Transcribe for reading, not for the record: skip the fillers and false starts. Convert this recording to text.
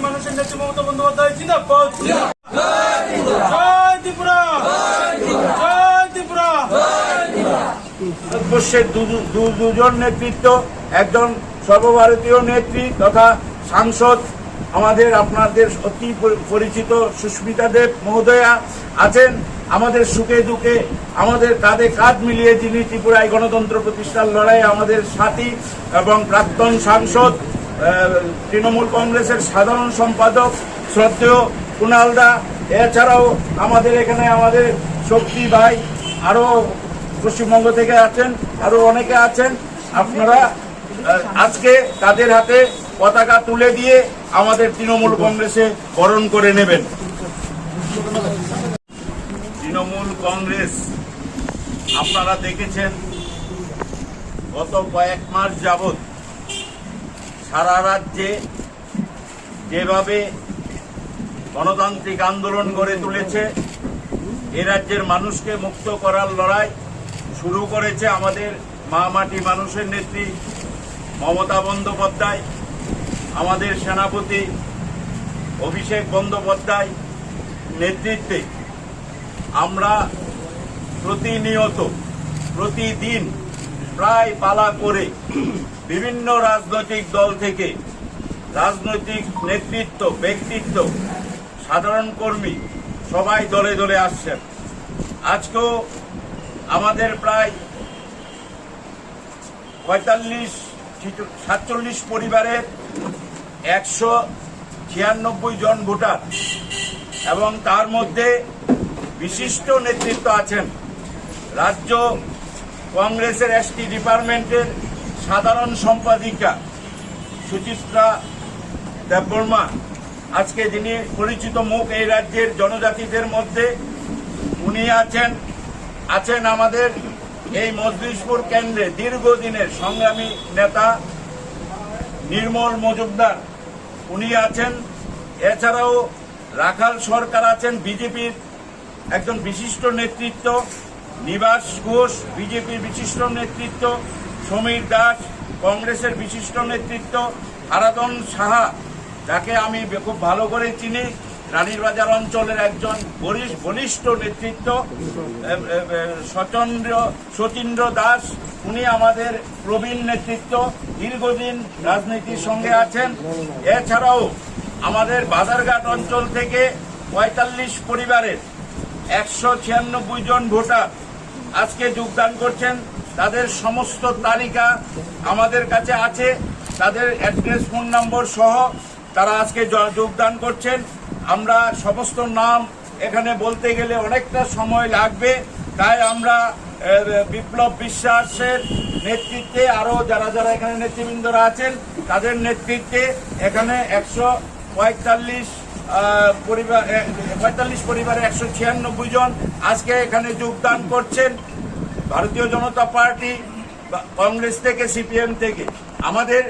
মানুষের নেত্রী মমতা বন্দ্যোপাধ্যায় জিন্দাবাদ। জয় ত্রিপুরা, জয় ত্রিপুরা। ভারতবর্ষের দুজন নেতৃত্ব, একজন সর্বভারতীয় নেত্রী তথা সাংসদ আমাদের আপনাদের অতি পরিচিত সুস্মিতা দেব মহোদয়া আছেন। আমাদের সুখে দুঃখে আমাদের কাঁধে কাঁধ মিলিয়ে যিনি ত্রিপুরায় গণতন্ত্র প্রতিষ্ঠার লড়াইয়ে আমাদের সাথী এবং প্রাক্তন সাংসদ, তৃণমূল কংগ্রেসের সাধারণ সম্পাদক শ্রদ্ধেয় কুণাল দা। এছাড়াও আমাদের এখানে আমাদের শক্তি ভাই আরও পশ্চিমবঙ্গ থেকে আছেন, আরও অনেকে আছেন। আপনারা আজকে তাদের হাতে পতাকা তুলে দিয়ে আমাদের তৃণমূল কংগ্রেসে বরণ করে নেবেন। তৃণমূল কংগ্রেস আপনারা দেখেছেন গত কয়েক মাস যাবৎ সারা রাজ্যে যেভাবে গণতান্ত্রিক আন্দোলন গড়ে তুলেছে, এ রাজ্যের মানুষকে মুক্ত করার লড়াই শুরু করেছে আমাদের মা মাটি মানুষের নেত্রী মমতা বন্দ্যোপাধ্যায়, আমাদের সেনাপতি অভিষেক বন্দ্যোপাধ্যায় নেতৃত্বে। আমরা প্রতিনিয়ত প্রতিদিন প্রায় পালা করে বিভিন্ন রাজনৈতিক দল থেকে রাজনৈতিক নেতৃত্ব, ব্যক্তিত্ব, সাধারণ কর্মী সবাই দলে দলে আসছেন। আজকেও আমাদের প্রায় 47 পরিবারের 196 জন ভোটার এবং তার মধ্যে বিশিষ্ট নেতৃত্ব আছেন। রাজ্য কংগ্রেসের এসটি ডিপার্টমেন্টের সাধারণ সম্পাদিকা সুচিত্রা দেববর্মা, আজকে যিনি পরিচিত মুখ এই রাজ্যের জনজাতিদের মধ্যে, উনি আছেন আমাদের এই মজলিশপুর কেন্দ্রে দীর্ঘদিনের সংগ্রামী নেতা নির্মল মজুমদার, উনি আছেন। এছাড়াও রাখাল সরকার আছেন, বিজেপির একজন বিশিষ্ট নেতৃত্ব, নিবাস ঘোষ বিজেপির বিশিষ্ট নেতৃত্ব, সমীর দাস কংগ্রেসের বিশিষ্ট নেতৃত্ব, হারাধন সাহা যাকে আমি খুব ভালো করে চিনি, রানীরবাজার অঞ্চলের একজন বলিষ্ঠ নেতৃত্ব, সতীন্দ্র দাস উনি আমাদের প্রবীণ নেতৃত্ব, দীর্ঘদিন রাজনীতির সঙ্গে আছেন। এছাড়াও আমাদের বাজারঘাট অঞ্চল থেকে 45 পরিবারের 196 জন ভোটার আজকে যোগদান করছেন। তাদের সমস্ত তালিকা আমাদের কাছে আছে, তাদের অ্যাড্রেস, ফোন নম্বর সহ তারা আজকে যোগদান করছেন। আমরা সমস্ত নাম এখানে বলতে গেলে অনেকটা সময় লাগবে, তাই আমরা বিপ্লব বিশ্বাসের নেতৃত্বে আরো যারা যারা এখানে নেতৃবৃন্দরা আছেন তাদের নেতৃত্বে এখানে 145 পরিবারে 196 জন আজকে এখানে যোগদান করছেন। ভারতীয় জনতা পার্টি, কংগ্রেস থেকে, সিপিএম থেকে, আমাদের